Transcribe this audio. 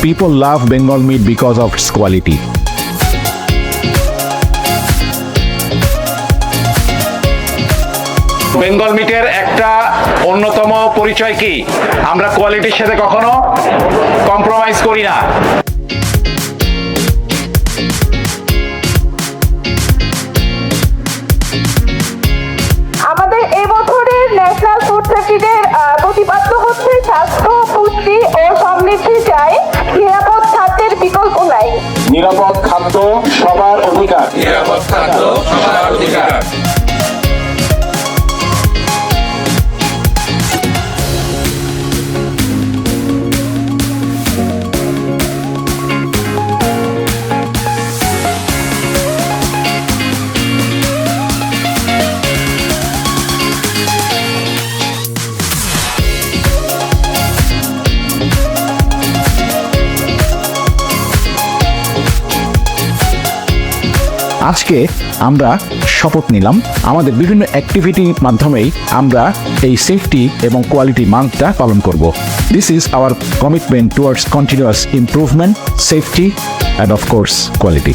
people love Bengal meat because of its quality. Bengal মিটের একটা অন্যতম পরিচয় কি, আমরা কোয়ালিটির সাথে কখনো কম্প্রোমাইজ করি না। আমাদের এই বছরের ন্যাশনাল ফুড সেফটি ডে প্রতিপাদ্য হচ্ছে স্বাস্থ্য, পুষ্টি ও সমৃদ্ধি চাই, নিরাপদ খাদ্যের বিকল্প নাই। নিরাপদ খাদ্য সবার অধিকার। নিরাপদ খাদ্য সবার অধিকার। আজকে আমরা শপথ নিলাম আমাদের বিভিন্ন অ্যাক্টিভিটির মাধ্যমেই আমরা এই সেফটি এবং কোয়ালিটি মানটা পালন করব। This is our commitment towards continuous improvement, safety and of course quality.